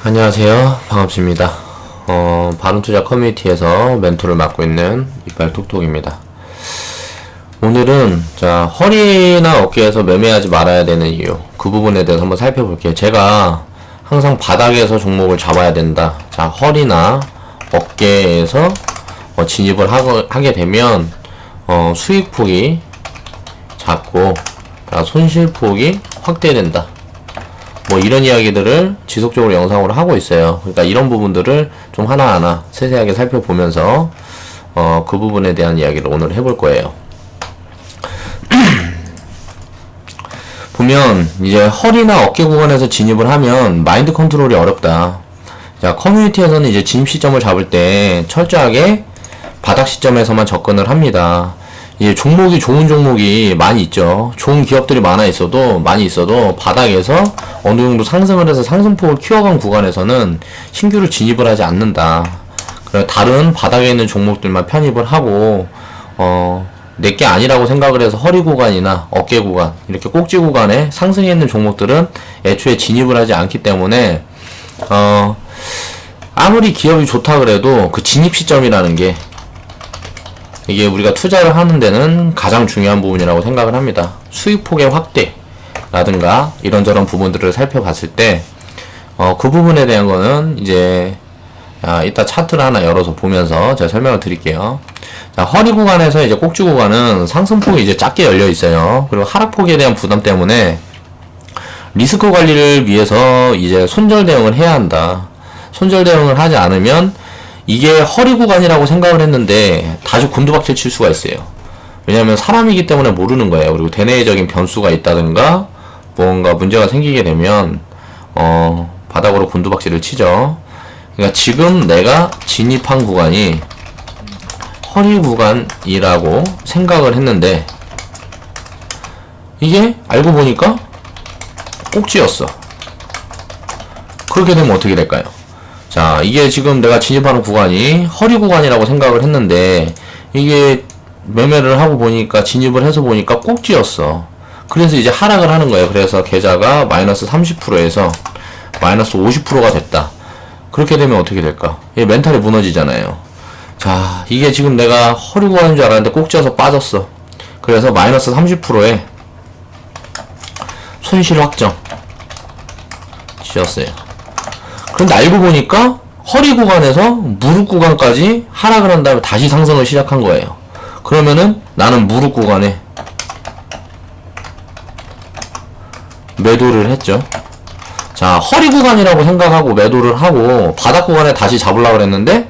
안녕하세요. 반갑습니다. 바른투자 커뮤니티에서 멘토를 맡고 있는 이빨톡톡입니다. 오늘은 허리나 어깨에서 매매하지 말아야 되는 이유, 그 부분에 대해서 한번 살펴볼게요. 제가 항상 바닥에서 종목을 잡아야 된다. 허리나 어깨에서 진입을 하게 되면 수익폭이 작고 손실폭이 확대된다. 이런 이야기들을 지속적으로 영상으로 하고 있어요. 그러니까 이런 부분들을 좀 하나하나 세세하게 살펴보면서 그 부분에 대한 이야기를 오늘 해볼 거예요. 보면 이제 허리나 어깨 구간에서 진입을 하면 마인드 컨트롤이 어렵다. 커뮤니티에서는 이제 진입 시점을 잡을 때 철저하게 바닥 시점에서만 접근을 합니다. 이제 종목이 좋은 종목이 많이 있죠. 좋은 기업들이 많이 있어도 바닥에서 어느 정도 상승을 해서 상승폭을 키워간 구간에서는 신규로 진입을 하지 않는다. 그래 다른 바닥에 있는 종목들만 편입을 하고 내게 아니라고 생각을 해서 허리 구간이나 어깨 구간 이렇게 꼭지 구간에 상승해 있는 종목들은 애초에 진입을 하지 않기 때문에 아무리 기업이 좋다 그래도 그 진입 시점이라는 게 이게 우리가 투자를 하는 데는 가장 중요한 부분이라고 생각을 합니다. 수익폭의 확대라든가 이런저런 부분들을 살펴봤을 때 그 부분에 대한 거는 이제 이따 차트를 하나 열어서 보면서 제가 설명을 드릴게요. 허리 구간에서 이제 꼭지 구간은 상승폭이 이제 작게 열려 있어요. 그리고 하락폭에 대한 부담 때문에 리스크 관리를 위해서 이제 손절 대응을 해야 한다. 손절 대응을 하지 않으면 이게 허리 구간이라고 생각을 했는데 다시 곤두박질 칠 수가 있어요. 왜냐하면 사람이기 때문에 모르는 거예요. 그리고 대내적인 변수가 있다든가 뭔가 문제가 생기게 되면 바닥으로 곤두박질을 치죠. 그러니까 지금 내가 진입한 구간이 허리 구간이라고 생각을 했는데 이게 알고 보니까 꼭지였어. 그렇게 되면 어떻게 될까요? 이게 지금 내가 진입하는 구간이 허리 구간이라고 생각을 했는데 이게 매매를 하고 보니까 진입을 해서 보니까 꼭지였어. 그래서 이제 하락을 하는 거예요. 그래서 계좌가 마이너스 30%에서 마이너스 50%가 됐다. 그렇게 되면 어떻게 될까? 이게 멘탈이 무너지잖아요. 이게 지금 내가 허리 구간인 줄 알았는데 꼭지여서 빠졌어. 그래서 마이너스 30%에 손실 확정 지었어요. 그런데 알고 보니까 허리 구간에서 무릎 구간까지 하락을 한 다음에 다시 상승을 시작한 거예요. 그러면은 나는 무릎 구간에 매도를 했죠. 허리 구간이라고 생각하고 매도를 하고 바닥 구간에 다시 잡으려고 그랬는데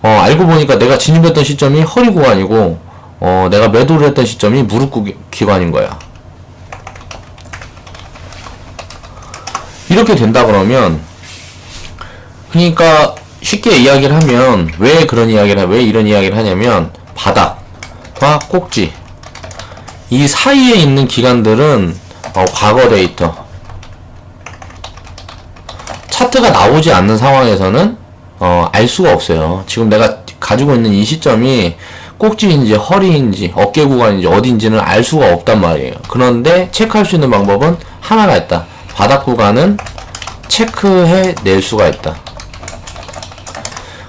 알고 보니까 내가 진입했던 시점이 허리 구간이고 내가 매도를 했던 시점이 무릎 기관인 거야. 이렇게 된다 그러면 그러니까 쉽게 이야기를 하면 왜 이런 이야기를 하냐면 바닥과 꼭지 이 사이에 있는 기간들은 과거 데이터 차트가 나오지 않는 상황에서는 알 수가 없어요. 지금 내가 가지고 있는 이 시점이 꼭지인지 허리인지 어깨 구간인지 어딘지는 알 수가 없단 말이에요. 그런데 체크할 수 있는 방법은 하나가 있다. 바닥 구간은 체크해 낼 수가 있다.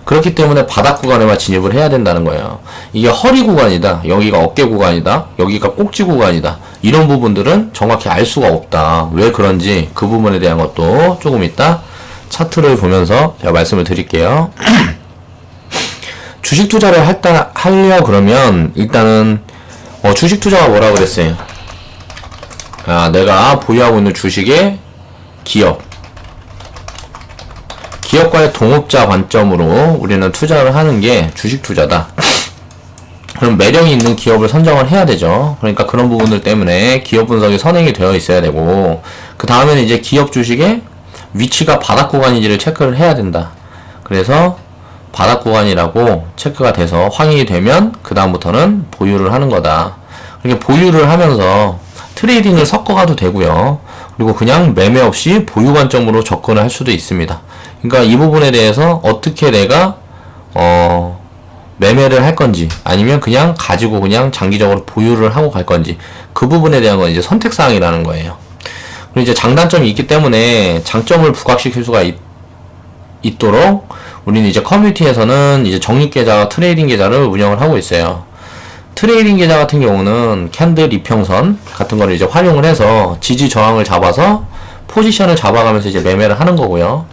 그렇기 때문에 바닥 구간에만 진입을 해야 된다는 거예요. 이게 허리 구간이다, 여기가 어깨 구간이다, 여기가 꼭지 구간이다, 이런 부분들은 정확히 알 수가 없다. 왜 그런지 그 부분에 대한 것도 조금 이따 차트를 보면서 제가 말씀을 드릴게요. 주식 투자를 하려 그러면 일단은 주식 투자가 뭐라 그랬어요? 내가 보유하고 있는 주식의 기업과의 동업자 관점으로 우리는 투자를 하는 게 주식 투자다. 그럼 매력이 있는 기업을 선정을 해야 되죠. 그러니까 그런 부분들 때문에 기업 분석이 선행이 되어 있어야 되고, 그 다음에는 이제 기업 주식의 위치가 바닥 구간인지를 체크를 해야 된다. 그래서 바닥 구간이라고 체크가 돼서 확인이 되면 그 다음부터는 보유를 하는 거다. 그렇게 보유를 하면서 트레이딩을 섞어가도 되고요. 그리고 그냥 매매 없이 보유 관점으로 접근을 할 수도 있습니다. 그러니까 이 부분에 대해서 어떻게 내가 매매를 할 건지 아니면 그냥 가지고 그냥 장기적으로 보유를 하고 갈 건지 그 부분에 대한 건 이제 선택사항이라는 거예요. 그리고 이제 장단점이 있기 때문에 장점을 부각시킬 수가 있도록 우리는 이제 커뮤니티에서는 이제 적립계좌와 트레이딩 계좌를 운영을 하고 있어요. 트레이딩 계좌 같은 경우는 캔들 이평선 같은 거를 이제 활용을 해서 지지 저항을 잡아서 포지션을 잡아가면서 이제 매매를 하는 거고요.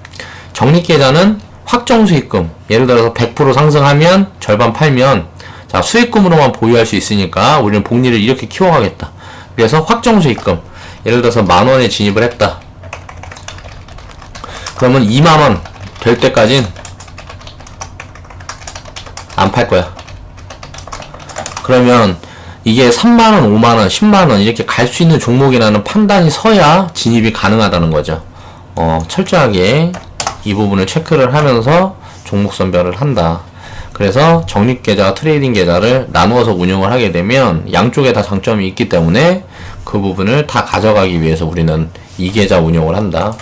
적립계좌는 확정 수익금, 예를 들어서 100% 상승하면 절반 팔면 자 수익금으로만 보유할 수 있으니까 우리는 복리를 이렇게 키워가겠다. 그래서 확정 수익금, 예를 들어서 10,000원에 진입을 했다. 그러면 20,000원 될 때까진 안 팔 거야. 그러면 이게 3만원, 5만원, 10만원 이렇게 갈 수 있는 종목이라는 판단이 서야 진입이 가능하다는 거죠. 철저하게 이 부분을 체크를 하면서 종목 선별을 한다. 그래서 적립계좌와 트레이딩 계좌를 나누어서 운영을 하게 되면 양쪽에 다 장점이 있기 때문에 그 부분을 다 가져가기 위해서 우리는 이 계좌 운영을 한다.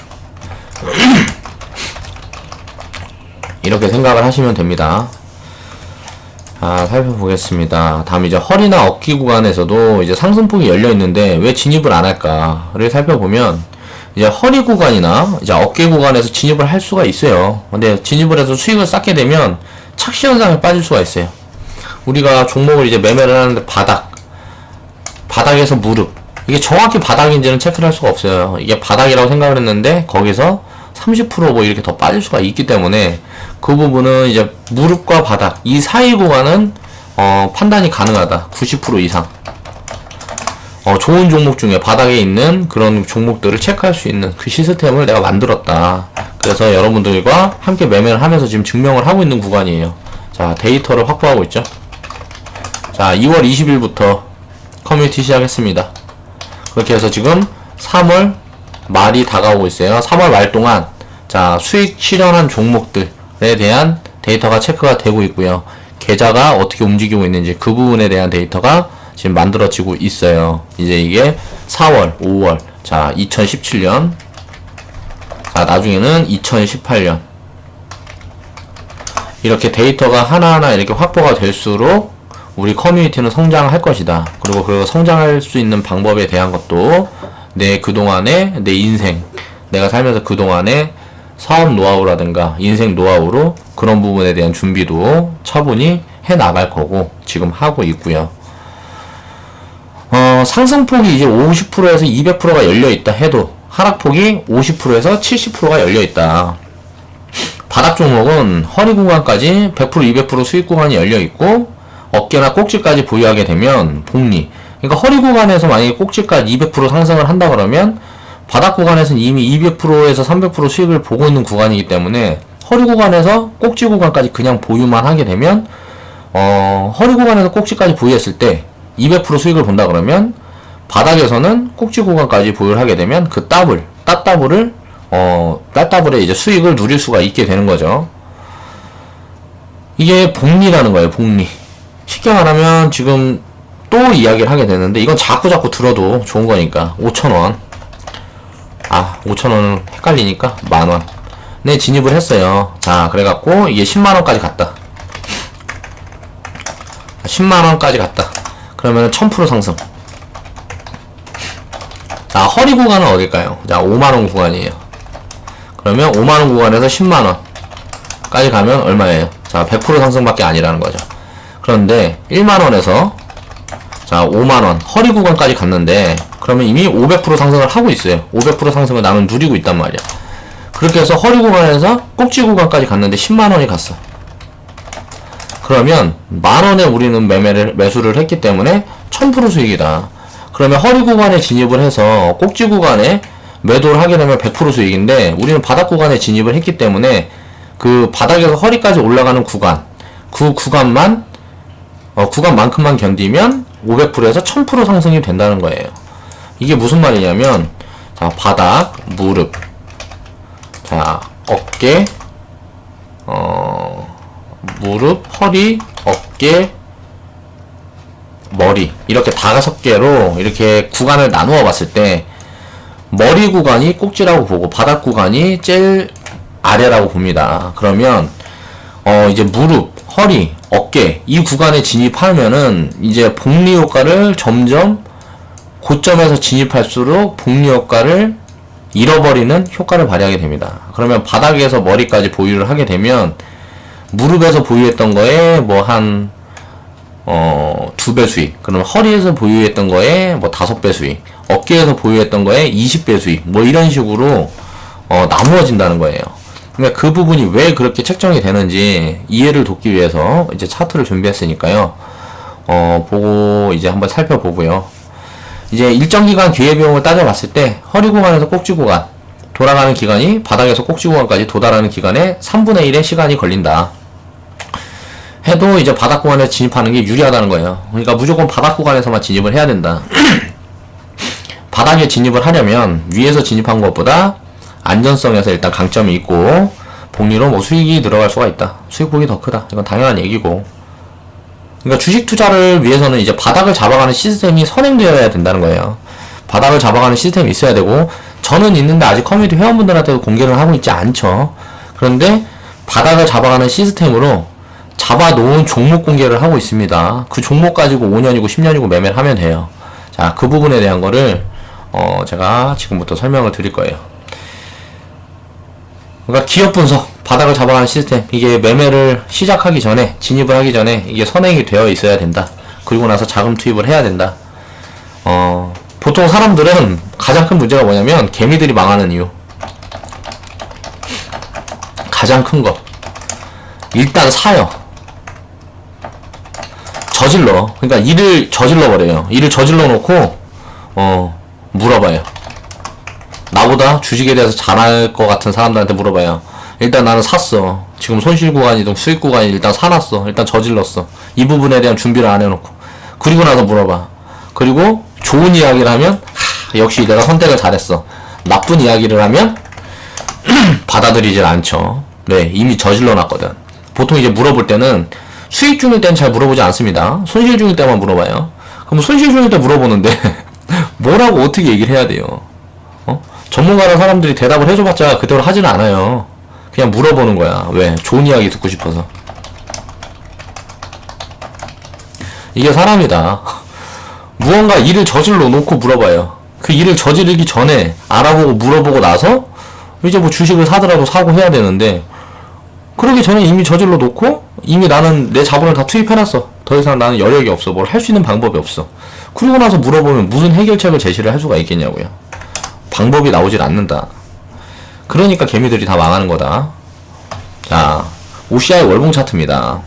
이렇게 생각을 하시면 됩니다. 자, 살펴보겠습니다. 다음 이제 허리나 어깨 구간에서도 이제 상승폭이 열려 있는데 왜 진입을 안 할까를 살펴보면 이제 허리 구간이나 이제 어깨 구간에서 진입을 할 수가 있어요. 근데 진입을 해서 수익을 쌓게 되면 착시 현상에 빠질 수가 있어요. 우리가 종목을 이제 매매를 하는데 바닥에서 무릎, 이게 정확히 바닥인지는 체크를 할 수가 없어요. 이게 바닥이라고 생각을 했는데 거기서 30% 이렇게 더 빠질 수가 있기 때문에 그 부분은 이제 무릎과 바닥 이 사이 구간은 판단이 가능하다. 90% 이상 좋은 종목 중에 바닥에 있는 그런 종목들을 체크할 수 있는 그 시스템을 내가 만들었다. 그래서 여러분들과 함께 매매를 하면서 지금 증명을 하고 있는 구간이에요. 자, 데이터를 확보하고 있죠. 자, 2월 20일부터 커뮤니티 시작했습니다. 그렇게 해서 지금 3월 말이 다가오고 있어요. 3월 말 동안 자, 수익 실현한 종목들에 대한 데이터가 체크가 되고 있고요. 계좌가 어떻게 움직이고 있는지 그 부분에 대한 데이터가 지금 만들어지고 있어요. 이제 이게 4월, 5월, 자 2017년, 자 나중에는 2018년 이렇게 데이터가 하나하나 이렇게 확보가 될수록 우리 커뮤니티는 성장할 것이다. 그리고 그 성장할 수 있는 방법에 대한 것도 내 그동안의 내 인생, 내가 살면서 그동안의 사업 노하우라든가 인생 노하우로 그런 부분에 대한 준비도 차분히 해 나갈 거고 지금 하고 있고요. 상승폭이 이제 50%에서 200%가 열려있다 해도 하락폭이 50%에서 70%가 열려있다. 바닥 종목은 허리 구간까지 100%, 200% 수익 구간이 열려있고 어깨나 꼭지까지 보유하게 되면 복리. 그러니까 허리 구간에서 만약에 꼭지까지 200% 상승을 한다 그러면 바닥 구간에서는 이미 200%에서 300% 수익을 보고 있는 구간이기 때문에 허리 구간에서 꼭지 구간까지 그냥 보유만 하게 되면 허리 구간에서 꼭지까지 보유했을 때 200% 수익을 본다 그러면 바닥에서는 꼭지 구간까지 보유를 하게 되면 그 따따블을 따따블의 이제 수익을 누릴 수가 있게 되는 거죠. 이게 복리라는 거예요. 복리. 쉽게 말하면 지금 또 이야기를 하게 되는데 이건 자꾸 들어도 좋은 거니까 5,000원 5,000원은 헷갈리니까 10,000원 네 진입을 했어요. 자 그래갖고 이게 10만원까지 갔다. 10만원까지 갔다. 그러면 1000% 상승. 자 허리 구간은 어딜까요? 자 5만원 구간이에요. 그러면 5만원 구간에서 10만원까지 가면 얼마예요? 자 100% 상승밖에 아니라는 거죠. 그런데 1만원에서 자 5만원 허리 구간까지 갔는데 그러면 이미 500% 상승을 하고 있어요. 500% 상승을 나는 누리고 있단 말이야. 그렇게 해서 허리 구간에서 꼭지 구간까지 갔는데 10만원이 갔어. 그러면 만원에 우리는 매수를 했기 때문에 1000% 수익이다. 그러면 허리 구간에 진입을 해서 꼭지 구간에 매도를 하게 되면 100% 수익인데 우리는 바닥 구간에 진입을 했기 때문에 그 바닥에서 허리까지 올라가는 구간 그 구간만큼만 견디면 500%에서 1000% 상승이 된다는 거예요. 이게 무슨 말이냐면 자 바닥, 무릎, 자 어깨, 무릎, 허리, 어깨, 머리 이렇게 5개로 이렇게 구간을 나누어 봤을 때 머리 구간이 꼭지라고 보고 바닥 구간이 제일 아래라고 봅니다. 그러면 이제 무릎, 허리, 어깨 이 구간에 진입하면은 이제 복리 효과를 점점 고점에서 진입할수록 복리 효과를 잃어버리는 효과를 발휘하게 됩니다. 그러면 바닥에서 머리까지 보유를 하게 되면 무릎에서 보유했던 거에 뭐 한 2배 수익, 그럼 허리에서 보유했던 거에 뭐 5배 수익, 어깨에서 보유했던 거에 20배 수익, 뭐 이런 식으로 나누어진다는 거예요. 그러니까 그 부분이 왜 그렇게 책정이 되는지 이해를 돕기 위해서 이제 차트를 준비했으니까요. 보고 이제 한번 살펴보고요. 이제 일정 기간 기회비용을 따져봤을 때 허리 구간에서 꼭지 구간 돌아가는 기간이 바닥에서 꼭지 구간까지 도달하는 기간에 3분의 1의 시간이 걸린다 해도 이제 바닥 구간에 진입하는 게 유리하다는 거예요. 그러니까 무조건 바닥 구간에서만 진입을 해야 된다. 바닥에 진입을 하려면 위에서 진입한 것보다 안전성에서 일단 강점이 있고 복리로 뭐 수익이 들어갈 수가 있다. 수익폭이 더 크다. 이건 당연한 얘기고. 그러니까 주식 투자를 위해서는 이제 바닥을 잡아가는 시스템이 선행되어야 된다는 거예요. 바닥을 잡아가는 시스템이 있어야 되고, 저는 있는데 아직 커뮤니티 회원분들한테도 공개를 하고 있지 않죠. 그런데 바닥을 잡아가는 시스템으로 잡아놓은 종목 공개를 하고 있습니다. 그 종목 가지고 5년이고 10년이고 매매를 하면 돼요. 자, 그 부분에 대한 거를 제가 지금부터 설명을 드릴 거예요. 그러니까 기업 분석, 바닥을 잡아가는 시스템, 이게 매매를 시작하기 전에, 진입을 하기 전에 이게 선행이 되어 있어야 된다. 그리고 나서 자금 투입을 해야 된다. 보통 사람들은 가장 큰 문제가 뭐냐면 개미들이 망하는 이유. 가장 큰 거. 일단 사요. 저질러. 그러니까 일을 저질러 버려요. 일을 저질러 놓고 물어봐요. 나보다 주식에 대해서 잘할 것 같은 사람들한테 물어봐요. 일단 나는 샀어. 지금 손실 구간이든 수익 구간이 일단 사놨어. 일단 저질렀어. 이 부분에 대한 준비를 안 해놓고. 그리고 나서 물어봐. 그리고 좋은 이야기를 하면 역시 내가 선택을 잘했어. 나쁜 이야기를 하면 받아들이질 않죠. 네, 이미 저질러 놨거든. 보통 이제 물어볼 때는 수익 중일 때는 잘 물어보지 않습니다. 손실 중일 때만 물어봐요. 그럼 손실 중일 때 물어보는데 뭐라고 어떻게 얘기를 해야 돼요? 전문가라는 사람들이 대답을 해줘봤자 그대로 하지는 않아요. 그냥 물어보는 거야. 왜? 좋은 이야기 듣고 싶어서. 이게 사람이다. 무언가 일을 저질러 놓고 물어봐요. 그 일을 저지르기 전에 알아보고 물어보고 나서 이제 뭐 주식을 사더라도 사고 해야 되는데, 그러기 전에 이미 저질러 놓고 이미 나는 내 자본을 다 투입해놨어. 더 이상 나는 여력이 없어. 뭘 할 수 있는 방법이 없어. 그러고 나서 물어보면 무슨 해결책을 제시를 할 수가 있겠냐고요. 방법이 나오질 않는다. 그러니까 개미들이 다 망하는 거다. 자, OCI 월봉 차트입니다.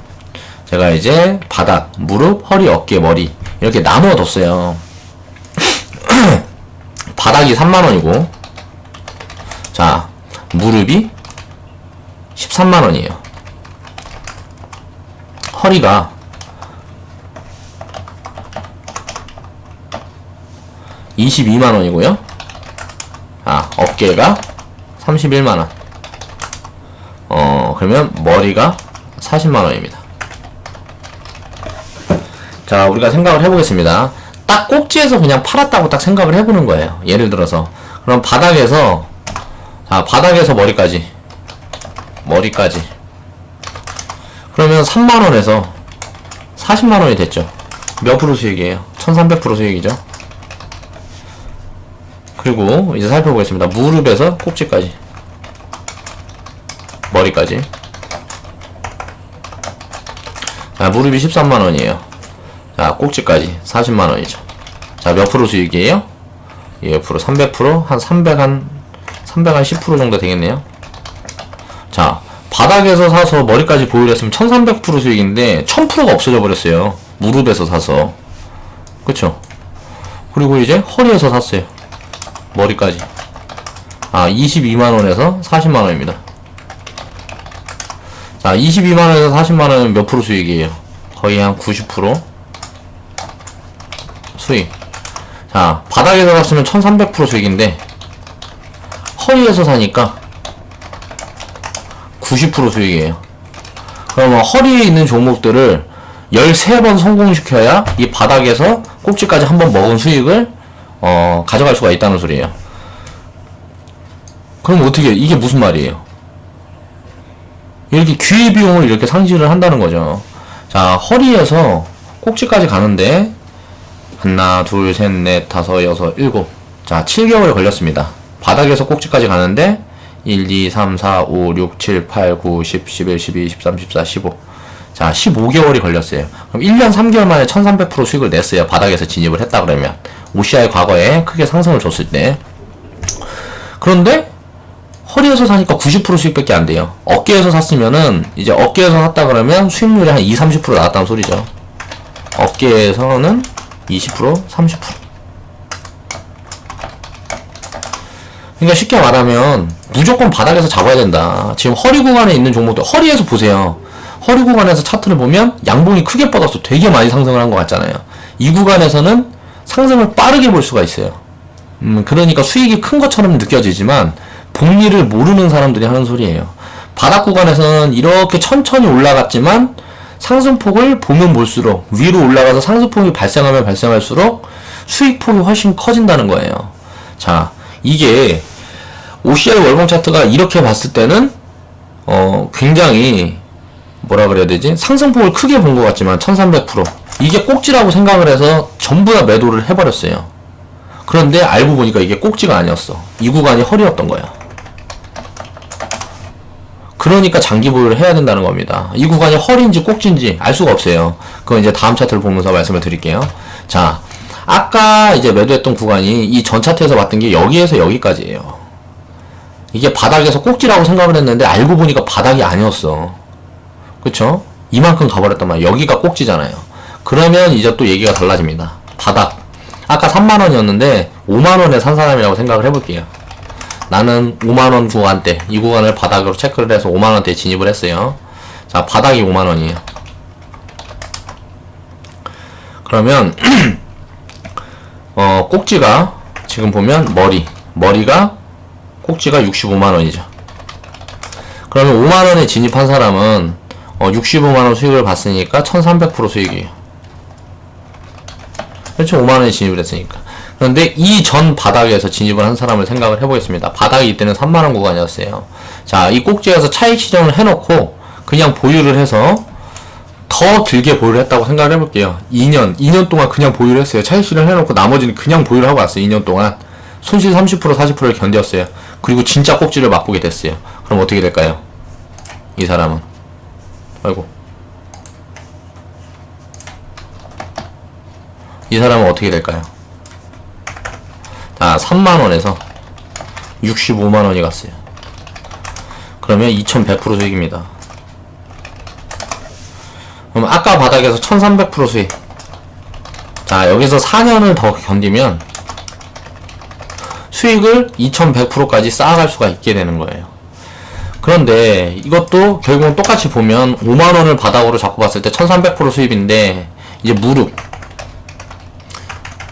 제가 이제 바닥, 무릎, 허리, 어깨, 머리 이렇게 나누어 뒀어요. 바닥이 3만원이고, 자, 무릎이 13만원이에요. 허리가 22만원이고요. 어깨가 31만원. 그러면 머리가 40만원입니다. 자, 우리가 생각을 해보겠습니다. 딱 꼭지에서 그냥 팔았다고 딱 생각을 해보는 거예요. 예를 들어서. 그럼 바닥에서, 자, 바닥에서 머리까지. 그러면 3만원에서 40만원이 됐죠. 몇 프로 수익이에요? 1300% 수익이죠. 그리고 이제 살펴보겠습니다. 무릎에서 꼭지까지, 머리까지. 자, 무릎이 13만원이에요. 자, 꼭지까지 40만원이죠. 자, 몇 프로 수익이에요? 예, 프로 300%, 한 310% 정도 되겠네요. 자, 바닥에서 사서 머리까지 보유를 했으면 1300% 수익인데 1000%가 없어져 버렸어요. 무릎에서 사서. 그쵸? 그리고 이제 허리에서 샀어요. 머리까지. 22만원에서 40만원입니다. 자, 22만원에서 40만원은 몇 프로 수익이에요? 거의 한 90% 수익. 자, 바닥에서 샀으면 1300% 수익인데 허리에서 사니까 90% 수익이에요. 그러면 허리에 있는 종목들을 13번 성공시켜야 이 바닥에서 꼭지까지 한번 먹은 수익을 가져갈 수가 있다는 소리예요. 그럼 어떻게, 이게 무슨 말이에요? 이렇게 기회비용을 이렇게 상실을 한다는 거죠. 자, 허리에서 꼭지까지 가는데 하나, 둘, 셋, 넷, 다섯, 여섯, 일곱. 자, 7개월이 걸렸습니다. 바닥에서 꼭지까지 가는데 1, 2, 3, 4, 5, 6, 7, 8, 9, 10, 11, 12, 13, 14, 15. 자, 15개월이 걸렸어요. 그럼 1년 3개월 만에 1300% 수익을 냈어요. 바닥에서 진입을 했다 그러면. OCI 과거에 크게 상승을 줬을 때. 그런데 허리에서 사니까 90% 수익밖에 안 돼요. 어깨에서 샀으면은 이제 어깨에서 샀다 그러면 수익률이 한 2, 30% 나왔다는 소리죠. 어깨에서는 20%, 30%. 그러니까 쉽게 말하면 무조건 바닥에서 잡아야 된다. 지금 허리 구간에 있는 종목들, 허리에서 보세요. 허리 구간에서 차트를 보면 양봉이 크게 뻗어서 되게 많이 상승을 한 것 같잖아요. 이 구간에서는 상승을 빠르게 볼 수가 있어요. 그러니까 수익이 큰 것처럼 느껴지지만 복리를 모르는 사람들이 하는 소리예요. 바닥 구간에서는 이렇게 천천히 올라갔지만 상승폭을 보면 볼수록 위로 올라가서 상승폭이 발생하면 발생할수록 수익폭이 훨씬 커진다는 거예요. 자, 이게 OCI 월봉 차트가 이렇게 봤을 때는 굉장히 뭐라 그래야 되지? 상승폭을 크게 본 것 같지만 1300% 이게 꼭지라고 생각을 해서 전부 다 매도를 해버렸어요. 그런데 알고 보니까 이게 꼭지가 아니었어. 이 구간이 허리였던 거야. 그러니까 장기 보유를 해야 된다는 겁니다. 이 구간이 허리인지 꼭지인지 알 수가 없어요. 그건 이제 다음 차트를 보면서 말씀을 드릴게요. 자, 아까 이제 매도했던 구간이 이 전 차트에서 봤던 게 여기에서 여기까지예요. 이게 바닥에서 꼭지라고 생각을 했는데 알고 보니까 바닥이 아니었어. 그쵸? 이만큼 가버렸단 말이야. 여기가 꼭지잖아요. 그러면 이제 또 얘기가 달라집니다. 바닥. 아까 3만원이었는데 5만원에 산 사람이라고 생각을 해볼게요. 나는 5만원 구간대, 이 구간을 바닥으로 체크를 해서 5만원대에 진입을 했어요. 자, 바닥이 5만원이에요. 그러면 꼭지가 지금 보면 머리가 꼭지가 65만원이죠. 그러면 5만원에 진입한 사람은 65만원 수익을 봤으니까 1300% 수익이에요. 그렇죠? 5만원에 진입을 했으니까. 그런데 이 전 바닥에서 진입을 한 사람을 생각을 해보겠습니다. 바닥이 이때는 3만원 구간이었어요. 자, 이 꼭지에서 차익 실현을 해놓고 그냥 보유를 해서 더 길게 보유를 했다고 생각을 해볼게요. 2년 동안 그냥 보유를 했어요. 차익 실현 해놓고 나머지는 그냥 보유를 하고 왔어요. 2년 동안. 손실 30%, 40%를 견뎠어요. 그리고 진짜 꼭지를 맛보게 됐어요. 그럼 어떻게 될까요? 이 사람은. 아이고. 이 사람은 어떻게 될까요? 자, 3만원에서 65만원이 갔어요. 그러면 2100% 수익입니다. 그럼 아까 바닥에서 1300% 수익. 자, 여기서 4년을 더 견디면 수익을 2100%까지 쌓아갈 수가 있게 되는 거예요. 그런데 이것도 결국은 똑같이 보면 5만원을 바닥으로 잡고 봤을 때 1300% 수입인데 이제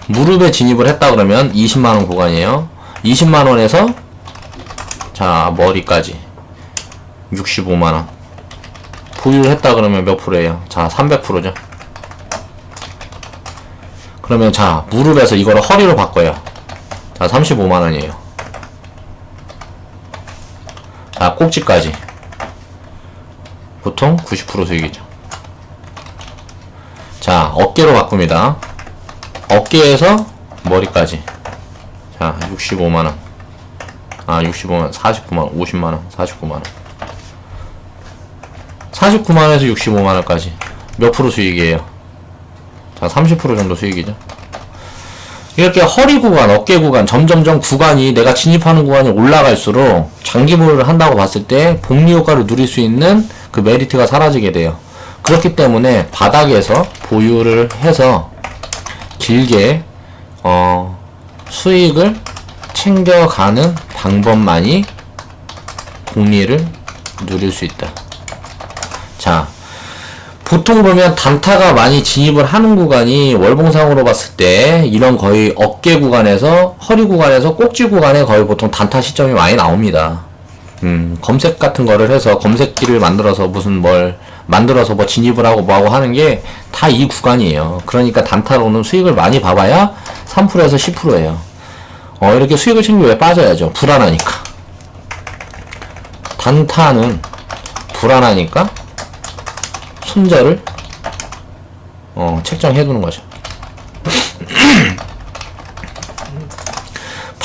무릎에 진입을 했다 그러면 20만원 구간이에요. 20만원에서 자, 머리까지 65만원 보유를 했다 그러면 몇 프로예요? 자, 300%죠. 그러면 자, 무릎에서 이거를 허리로 바꿔요. 자, 35만원이에요. 자, 꼭지까지 보통 90% 수익이죠. 자, 어깨로 바꿉니다. 어깨에서 머리까지. 자, 65만원. 65만원, 49만원, 50만원, 49만원. 49만원에서 65만원까지. 몇 프로 수익이에요? 자, 30% 정도 수익이죠. 이렇게 허리 구간, 어깨 구간, 점점점 구간이 내가 진입하는 구간이 올라갈수록 장기 보유를 한다고 봤을 때 복리 효과를 누릴 수 있는 그 메리트가 사라지게 돼요. 그렇기 때문에 바닥에서 보유를 해서 길게 수익을 챙겨가는 방법만이 복리를 누릴 수 있다. 자, 보통 보면 단타가 많이 진입을 하는 구간이 월봉상으로 봤을 때 이런 거의 어깨 구간에서 허리 구간에서 꼭지 구간에 거의 보통 단타 시점이 많이 나옵니다. 검색 같은 거를 해서 검색기를 만들어서 무슨 뭘 만들어서 뭐 진입을 하고 뭐하고 하는 게 다 이 구간이에요. 그러니까 단타로는 수익을 많이 봐봐야 3%에서 10%예요. 이렇게 수익을 챙기면 왜 빠져야죠? 불안하니까. 단타는 불안하니까 손절을 책정해 두는 거죠.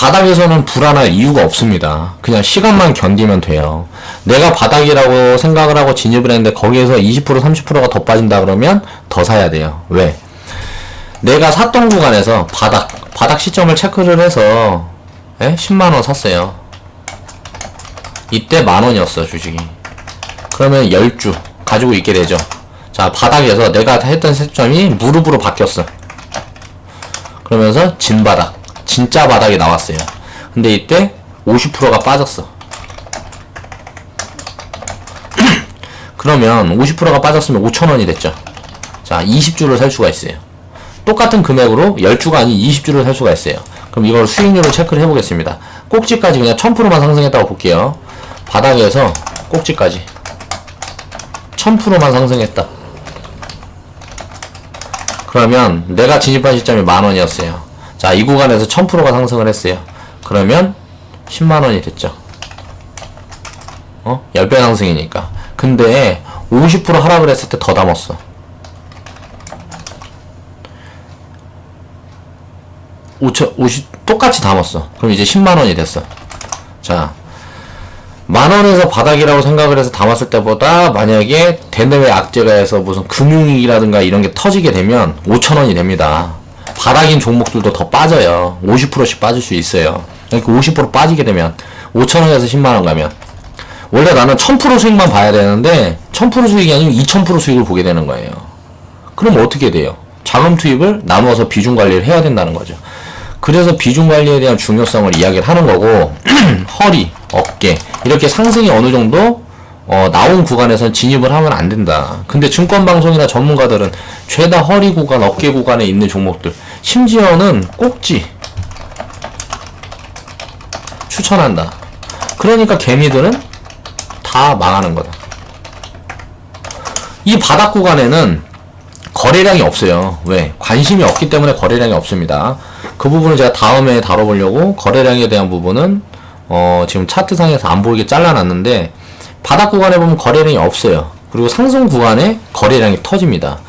바닥에서는 불안할 이유가 없습니다. 그냥 시간만 견디면 돼요. 내가 바닥이라고 생각을 하고 진입을 했는데 거기에서 20% 30%가 더 빠진다 그러면 더 사야 돼요. 왜? 내가 샀던 구간에서 바닥 시점을 체크를 해서 10만원 샀어요. 이때 만원이었어 주식이. 그러면 10주 가지고 있게 되죠. 자, 바닥에서 내가 했던 시점이 무릎으로 바뀌었어. 그러면서 진바닥, 진짜 바닥이 나왔어요. 근데 이때 50%가 빠졌어. 그러면 50%가 빠졌으면 5,000원이 됐죠. 자, 20주를 살 수가 있어요. 똑같은 금액으로 10주가 아닌 20주를 살 수가 있어요. 그럼 이걸 수익률을 체크를 해보겠습니다. 꼭지까지 그냥 1000%만 상승했다고 볼게요. 바닥에서 꼭지까지 1000%만 상승했다. 그러면 내가 진입한 시점이 만원이었어요. 자, 이 구간에서 1000%가 상승을 했어요. 그러면 10만원이 됐죠. 10배 상승이니까. 근데 50% 하락을 했을 때 더 담았어. 50 똑같이 담았어. 그럼 이제 10만원이 됐어. 자, 만원에서 바닥이라고 생각을 해서 담았을 때보다 만약에 대내외 악재가 해서 무슨 금융위기라든가 이런 게 터지게 되면 5,000원이 됩니다. 바닥인 종목들도 더 빠져요. 50%씩 빠질 수 있어요. 그러니까 50% 빠지게 되면 5,000원에서 10만원 가면 원래 나는 1000% 수익만 봐야 되는데 1000% 수익이 아니고 2000% 수익을 보게 되는 거예요. 그럼 어떻게 돼요? 자금 투입을 나누어서 비중 관리를 해야 된다는 거죠. 그래서 비중 관리에 대한 중요성을 이야기를 하는 거고 허리, 어깨 이렇게 상승이 어느 정도 나온 구간에선 진입을 하면 안 된다. 근데 증권방송이나 전문가들은 죄다 허리 구간, 어깨 구간에 있는 종목들 심지어는 꼭지 추천한다. 그러니까 개미들은 다 망하는 거다. 이 바닥 구간에는 거래량이 없어요. 왜? 관심이 없기 때문에 거래량이 없습니다. 그 부분을 제가 다음에 다뤄보려고 거래량에 대한 부분은 지금 차트상에서 안 보이게 잘라놨는데 바닥 구간에 보면 거래량이 없어요. 그리고 상승 구간에 거래량이 터집니다.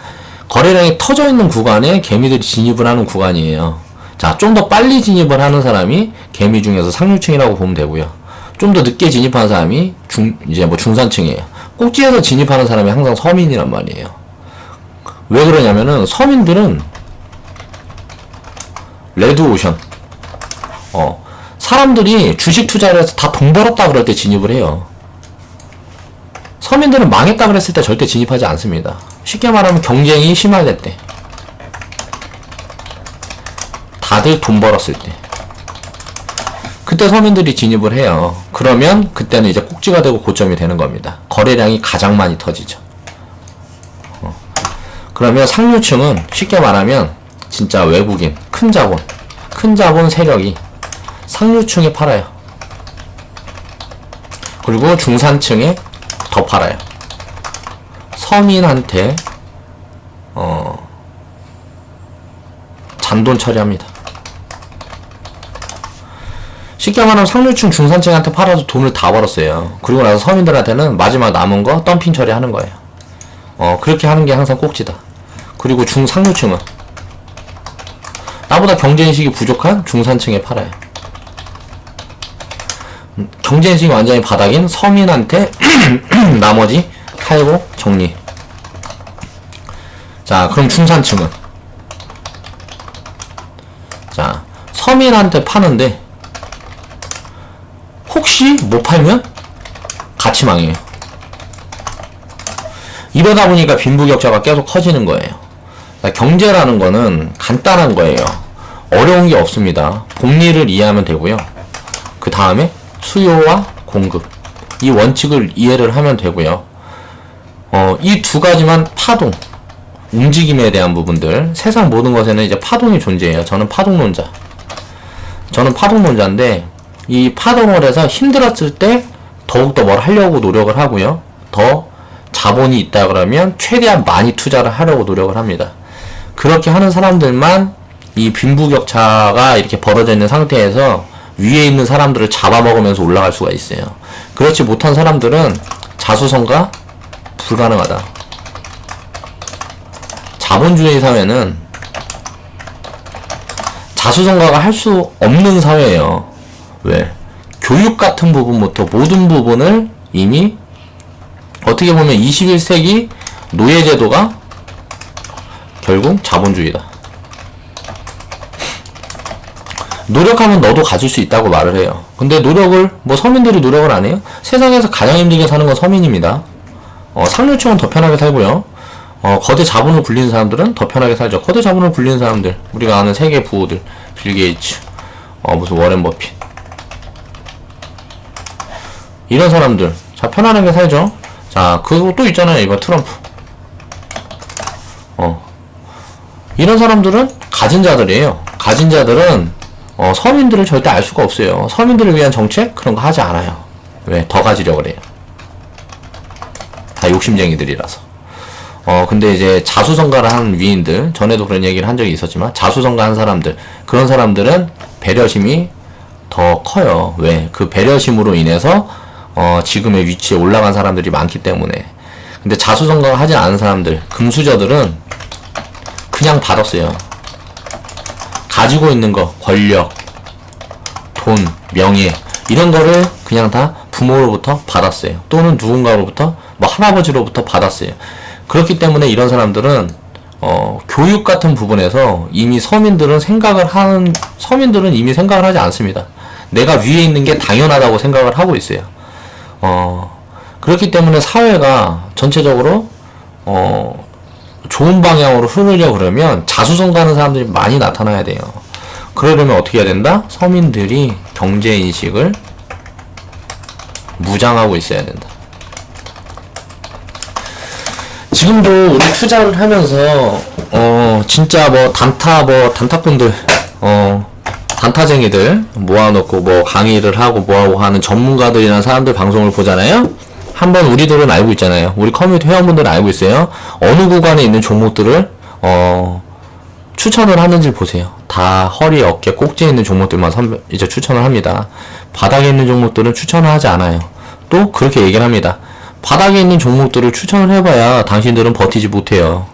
거래량이 터져 있는 구간에 개미들이 진입을 하는 구간이에요. 자, 좀 더 빨리 진입을 하는 사람이 개미 중에서 상류층이라고 보면 되고요. 좀 더 늦게 진입하는 사람이 중산층이에요. 꼭지에서 진입하는 사람이 항상 서민이란 말이에요. 왜 그러냐면은 서민들은 레드오션 사람들이 주식 투자를 해서 다 돈 벌었다 그럴 때 진입을 해요. 서민들은 망했다 그랬을 때 절대 진입하지 않습니다. 쉽게 말하면 경쟁이 심할 때 다들 돈 벌었을 때 그때 서민들이 진입을 해요. 그러면 그때는 이제 꼭지가 되고 고점이 되는 겁니다. 거래량이 가장 많이 터지죠. 그러면 상류층은 쉽게 말하면 진짜 외국인, 큰 자본 세력이 상류층에 팔아요. 그리고 중산층에 더 팔아요. 서민한테 잔돈 처리합니다. 쉽게 말하면 상류층 중산층한테 팔아서 돈을 다 벌었어요. 그리고 나서 서민들한테는 마지막 남은 거 덤핑 처리하는 거예요. 그렇게 하는 게 항상 꼭지다. 그리고 중상류층은 나보다 경제인식이 부족한 중산층에 팔아요. 경제인식이 완전히 바닥인 서민한테 나머지 팔고 정리. 자, 그럼 중산층은 자, 서민한테 파는데 혹시 못 팔면 같이 망해요. 이러다 보니까 빈부격차가 계속 커지는 거예요. 경제라는 거는 간단한 거예요. 어려운 게 없습니다. 복리를 이해하면 되고요. 그 다음에 수요와 공급 이 원칙을 이해를 하면 되고요. 이 두 가지만 파동 움직임에 대한 부분들 세상 모든 것에는 이제 파동이 존재해요. 저는 파동론자인데 이 파동을 해서 힘들었을 때 더욱더 뭘 하려고 노력을 하고요. 더 자본이 있다 그러면 최대한 많이 투자를 하려고 노력을 합니다. 그렇게 하는 사람들만 이 빈부격차가 이렇게 벌어져 있는 상태에서 위에 있는 사람들을 잡아먹으면서 올라갈 수가 있어요. 그렇지 못한 사람들은 자수성가 불가능하다. 자본주의 사회는 자수성가가 할 수 없는 사회예요. 왜? 교육 같은 부분부터 모든 부분을 이미 어떻게 보면 21세기 노예제도가 결국 자본주의다. 노력하면 너도 가질 수 있다고 말을 해요. 근데 노력을, 뭐 서민들이 노력을 안 해요? 세상에서 가장 힘들게 사는 건 서민입니다. 상류층은 더 편하게 살고요. 거대 자본을 굴리는 사람들은 더 편하게 살죠. 거대 자본을 굴리는 사람들, 우리가 아는 세계 부호들, 빌 게이츠, 무슨 워렌 버핏, 이런 사람들, 자, 편안하게 살죠. 자, 그거 또 있잖아요. 이번 트럼프. 이런 사람들은 가진 자들이에요. 가진 자들은, 서민들을 절대 알 수가 없어요. 서민들을 위한 정책? 그런 거 하지 않아요. 왜? 더 가지려고 그래요. 다 욕심쟁이들이라서. 근데 이제 자수성가를 한 위인들, 전에도 그런 얘기를 한 적이 있었지만, 자수성가 한 사람들, 그런 사람들은 배려심이 더 커요. 왜? 그 배려심으로 인해서, 지금의 위치에 올라간 사람들이 많기 때문에. 근데 자수성가를 하지 않은 사람들, 금수저들은 그냥 받았어요. 가지고 있는 거, 권력, 돈, 명예, 이런 거를 그냥 다 부모로부터 받았어요. 또는 누군가로부터, 뭐 할아버지로부터 받았어요. 그렇기 때문에 이런 사람들은 교육 같은 부분에서 이미 서민들은 이미 생각을 하지 않습니다. 내가 위에 있는 게 당연하다고 생각을 하고 있어요. 그렇기 때문에 사회가 전체적으로 좋은 방향으로 흐르려고 그러면 자수성가하는 사람들이 많이 나타나야 돼요. 그러려면 어떻게 해야 된다? 서민들이 경제인식을 무장하고 있어야 된다. 지금도 우리 투자를 하면서 진짜 단타꾼들, 단타쟁이들 모아놓고 뭐 강의를 하고 뭐하고 하는 전문가들이나 사람들 방송을 보잖아요. 한번 우리들은 알고 있잖아요. 우리 커뮤니티 회원분들은 알고 있어요. 어느 구간에 있는 종목들을 추천을 하는지 보세요. 다 허리, 어깨, 꼭지에 있는 종목들만 이제 추천을 합니다. 바닥에 있는 종목들은 추천을 하지 않아요. 또 그렇게 얘기를 합니다. 바닥에 있는 종목들을 추천을 해봐야 당신들은 버티지 못해요.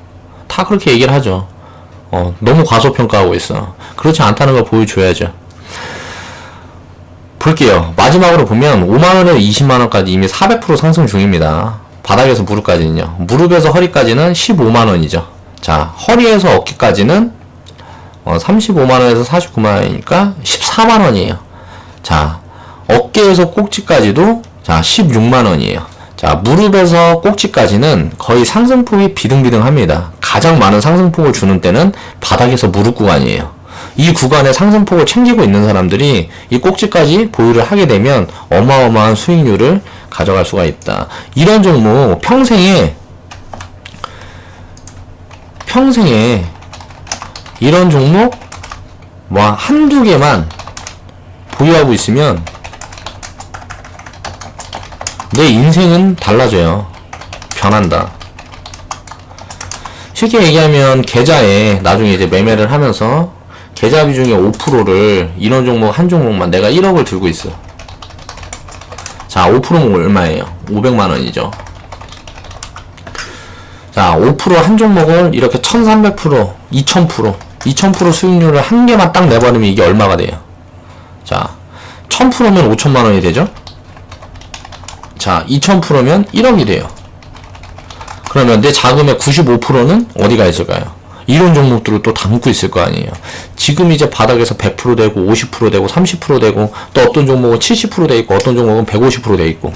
다 그렇게 얘기를 하죠. 너무 과소평가하고 있어. 그렇지 않다는 걸 보여줘야죠. 볼게요. 마지막으로 보면 5만원에서 20만원까지 이미 400% 상승 중입니다. 바닥에서 무릎까지는요. 무릎에서 허리까지는 15만원이죠. 자, 허리에서 어깨까지는 35만원에서 49만원이니까 14만원이에요. 자, 어깨에서 꼭지까지도 자 16만원이에요. 자, 무릎에서 꼭지까지는 거의 상승폭이 비등비등합니다. 가장 많은 상승폭을 주는 때는 바닥에서 무릎 구간이에요. 이 구간의 상승폭을 챙기고 있는 사람들이 이 꼭지까지 보유를 하게 되면 어마어마한 수익률을 가져갈 수가 있다. 이런 종목 평생에 이런 종목 뭐 한두 개만 보유하고 있으면 내 인생은 달라져요. 변한다. 쉽게 얘기하면 계좌에 나중에 이제 매매를 하면서 계좌 비중의 5%를 이런 종목 한 종목만 내가 1억을 들고 있어. 자, 5%면 얼마예요? 500만원이죠. 자, 5% 한 종목을 이렇게 1300%, 2000% 수익률을 한 개만 딱 내버리면 이게 얼마가 돼요? 자, 1000%면 5천만원이 되죠? 자, 2000%면 1억이 돼요. 그러면 내 자금의 95%는 어디가 있을까요? 이런 종목들을 또 담고 있을 거 아니에요. 지금 이제 바닥에서 100% 되고 50% 되고 30% 되고 또 어떤 종목은 70% 돼 있고 어떤 종목은 150% 돼 있고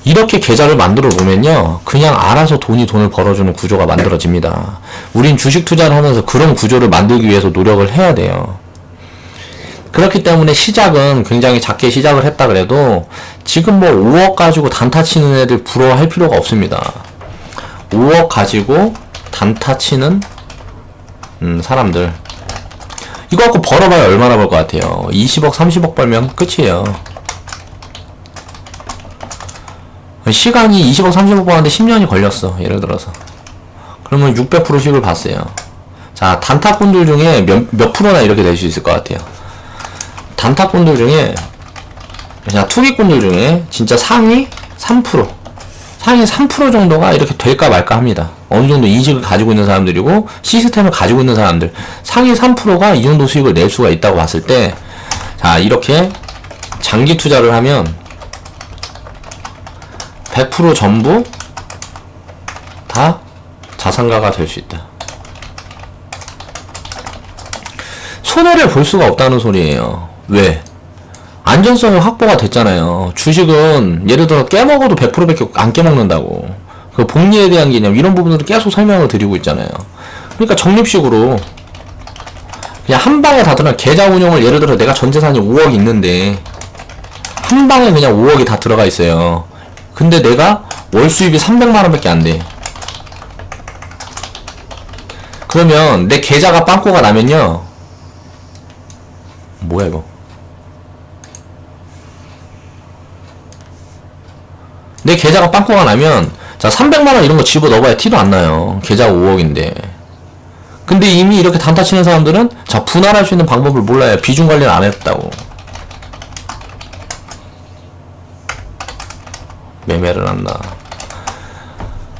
이렇게 계좌를 만들어 놓으면요 그냥 알아서 돈을 벌어주는 구조가 만들어집니다. 우린 주식 투자를 하면서 그런 구조를 만들기 위해서 노력을 해야 돼요. 그렇기 때문에 시작은 굉장히 작게 시작을 했다 그래도 지금 뭐 5억 가지고 단타 치는 애들 부러워할 필요가 없습니다. 5억 가지고 단타 치는 사람들 이거 갖고 벌어봐야 얼마나 벌 것 같아요? 20억 30억 벌면 끝이에요. 시간이 20억 30억 버는데 10년이 걸렸어. 예를 들어서 그러면 600%씩을 봤어요. 자, 단타꾼들 중에 몇 프로나 이렇게 될 수 있을 것 같아요. 단타꾼들 중에 그냥 투기꾼들 중에 진짜 상위 3% 상위 3% 정도가 이렇게 될까 말까 합니다. 어느 정도 인식을 가지고 있는 사람들이고 시스템을 가지고 있는 사람들, 상위 3%가 이 정도 수익을 낼 수가 있다고 봤을 때, 자, 이렇게 장기 투자를 하면 100% 전부 다 자산가가 될 수 있다. 손해를 볼 수가 없다는 소리예요. 왜? 안전성이 확보가 됐잖아요. 주식은 예를 들어 깨먹어도 100%밖에 안 깨먹는다고. 그 복리에 대한 개념, 이런 부분들을 계속 설명을 드리고 있잖아요. 그러니까 적립식으로 그냥 한 방에 다 들어가. 계좌 운용을 예를 들어 내가 전 재산이 5억 있는데 한 방에 그냥 5억이 다 들어가 있어요. 근데 내가 월 수입이 300만원 밖에 안 돼. 그러면 내 계좌가 빵꾸가 나면요, 뭐야 이거, 내 계좌가 빵꾸가 나면, 자, 300만원 이런 거 집어 넣어봐야 티도 안 나요. 계좌가 5억인데. 근데 이미 이렇게 단타 치는 사람들은, 자, 분할할 수 있는 방법을 몰라요. 비중 관리를 안 했다고. 매매를 한다.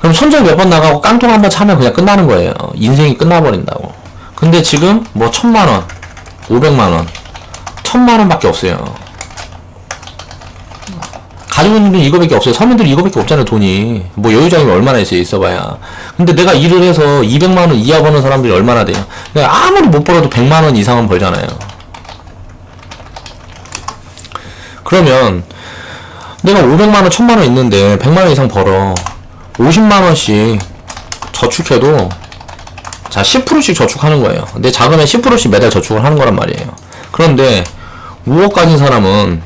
그럼 손절 몇 번 나가고 깡통 한 번 차면 그냥 끝나는 거예요. 인생이 끝나버린다고. 근데 지금 뭐 1000만원, 500만원, 1000만원 밖에 없어요. 가지고 있는 돈이 이거밖에 없어요. 서민들이 이거밖에 없잖아요, 돈이. 뭐 여유자금이 얼마나 있어봐야. 근데 내가 일을 해서 200만원 이하 버는 사람들이 얼마나 돼요? 내가 아무리 못 벌어도 100만원 이상은 벌잖아요. 그러면 내가 500만원, 1000만원 있는데 100만원 이상 벌어. 50만원씩 저축해도, 자, 10%씩 저축하는 거예요. 내 자금의 10%씩 매달 저축을 하는 거란 말이에요. 그런데 5억 가진 사람은,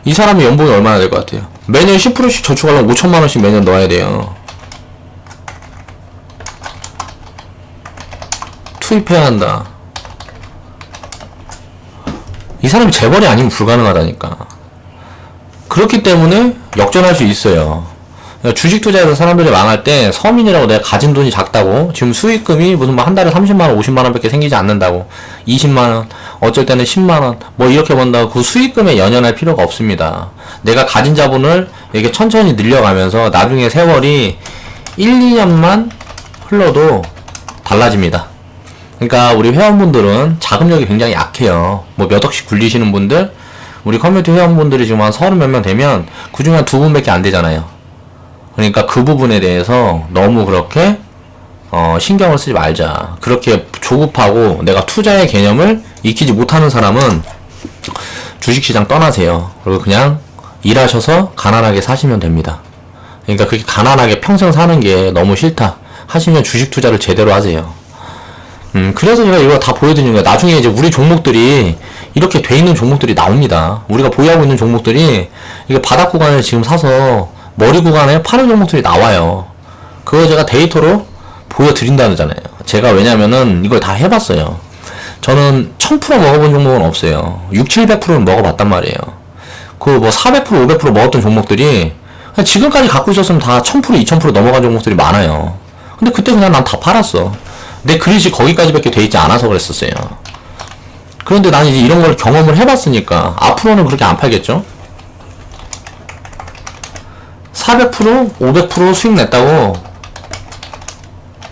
이 사람의 연봉이 얼마나 될 것 같아요? 매년 10%씩 저축하려면 5천만원씩 매년 넣어야 돼요. 투입해야 한다. 이 사람이 재벌이 아니면 불가능하다니까. 그렇기 때문에 역전할 수 있어요. 주식 투자에서 사람들이 망할 때, 서민이라고 내가 가진 돈이 작다고, 지금 수익금이 무슨 뭐 한 달에 30만원, 50만원 밖에 생기지 않는다고, 20만원, 어쩔 때는 10만원, 뭐 이렇게 번다고 그 수익금에 연연할 필요가 없습니다. 내가 가진 자본을 이렇게 천천히 늘려가면서 나중에 세월이 1, 2년만 흘러도 달라집니다. 그러니까 우리 회원분들은 자금력이 굉장히 약해요. 뭐 몇 억씩 굴리시는 분들, 우리 커뮤니티 회원분들이 지금 한 30 몇 명 되면 그 중에 한 2분밖에 안 되잖아요. 그러니까 그 부분에 대해서 너무 그렇게 신경을 쓰지 말자. 그렇게 조급하고 내가 투자의 개념을 익히지 못하는 사람은 주식시장 떠나세요. 그리고 그냥 일하셔서 가난하게 사시면 됩니다. 그러니까 그렇게 가난하게 평생 사는 게 너무 싫다 하시면 주식 투자를 제대로 하세요. 그래서 제가 이거 다 보여드리는 거예요. 나중에 이제 우리 종목들이 이렇게 돼 있는 종목들이 나옵니다. 우리가 보유하고 있는 종목들이 이게 바닥 구간을 지금 사서 머리 구간에 파는 종목들이 나와요. 그거 제가 데이터로 보여드린다잖아요. 제가 왜냐면은 이걸 다 해봤어요. 저는 1000% 먹어본 종목은 없어요. 6, 700%는 먹어봤단 말이에요. 그 뭐 400%, 500% 먹었던 종목들이 지금까지 갖고 있었으면 다 1000%, 2000% 넘어간 종목들이 많아요. 근데 그때 그냥 난 다 팔았어. 내 그릇이 거기까지밖에 돼 있지 않아서 그랬었어요. 그런데 난 이제 이런 걸 경험을 해봤으니까 앞으로는 그렇게 안 팔겠죠? 400%, 500% 수익 냈다고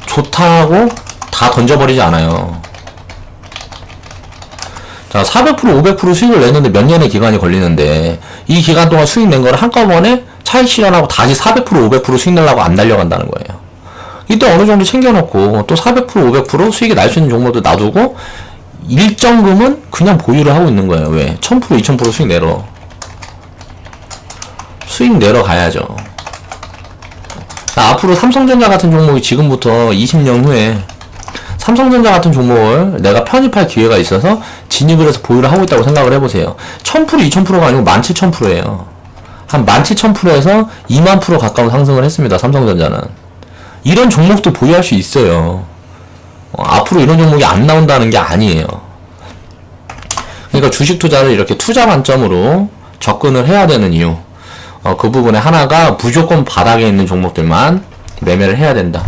좋다고 다 던져버리지 않아요. 자, 400%, 500% 수익을 냈는데 몇 년의 기간이 걸리는데 이 기간 동안 수익 낸 거를 한꺼번에 차익 실현하고 다시 400%, 500% 수익 내려고 안 달려간다는 거예요. 이때 어느 정도 챙겨놓고 또 400%, 500% 수익이 날 수 있는 종목도 놔두고 일정금은 그냥 보유를 하고 있는 거예요. 왜? 1000%, 2000% 수익 내러. 수익 내러 가야죠. 자, 앞으로 삼성전자 같은 종목이 지금부터 20년 후에 삼성전자 같은 종목을 내가 편입할 기회가 있어서 진입을 해서 보유를 하고 있다고 생각을 해보세요. 1000%, 2000%가 아니고 17000%예요. 한 17000%에서 20000% 가까운 상승을 했습니다. 삼성전자는. 이런 종목도 보유할 수 있어요. 앞으로 이런 종목이 안 나온다는 게 아니에요. 그러니까 주식 투자를 이렇게 투자 관점으로 접근을 해야 되는 이유, 그 부분에 하나가 무조건 바닥에 있는 종목들만 매매를 해야 된다.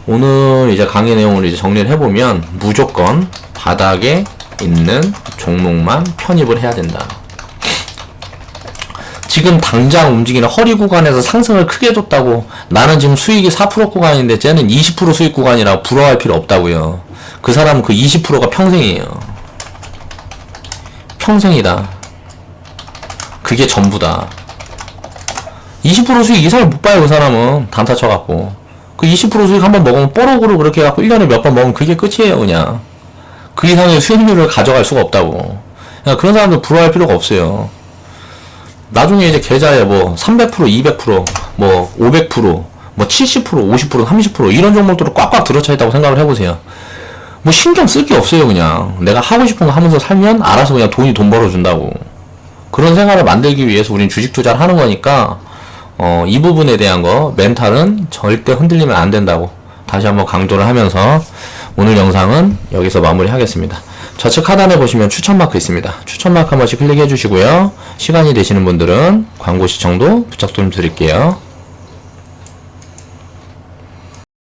오늘 이제 강의 내용을 이제 정리를 해보면 무조건 바닥에 있는 종목만 편입을 해야 된다. 지금 당장 움직이는 허리 구간에서 상승을 크게 줬다고 나는 지금 수익이 4% 구간인데 쟤는 20% 수익 구간이라고 부러워할 필요 없다고요. 그 사람은 그 20%가 평생이에요. 평생이다. 그게 전부다. 20% 수익 이상을 못 봐요. 그 사람은 단타 쳐갖고 그 20% 수익 한번 먹으면 뽀록으로 그렇게 해갖고 1년에 몇 번 먹으면 그게 끝이에요. 그냥 그 이상의 수익률을 가져갈 수가 없다고. 그냥 그런 사람들 부러워할 필요가 없어요. 나중에 이제 계좌에 뭐 300%, 200%, 뭐 500%, 뭐 70%, 50%, 30% 이런 종목들을 꽉꽉 들어차 있다고 생각을 해보세요. 뭐 신경 쓸 게 없어요. 그냥 내가 하고 싶은 거 하면서 살면 알아서 그냥 돈이 돈 벌어준다고. 그런 생활을 만들기 위해서 우린 주식 투자를 하는 거니까 이 부분에 대한 거 멘탈은 절대 흔들리면 안 된다고 다시 한번 강조를 하면서 오늘 영상은 여기서 마무리하겠습니다. 좌측 하단에 보시면 추천마크 있습니다. 추천마크 한 번씩 클릭해 주시고요. 시간이 되시는 분들은 광고 시청도 부탁 좀 드릴게요.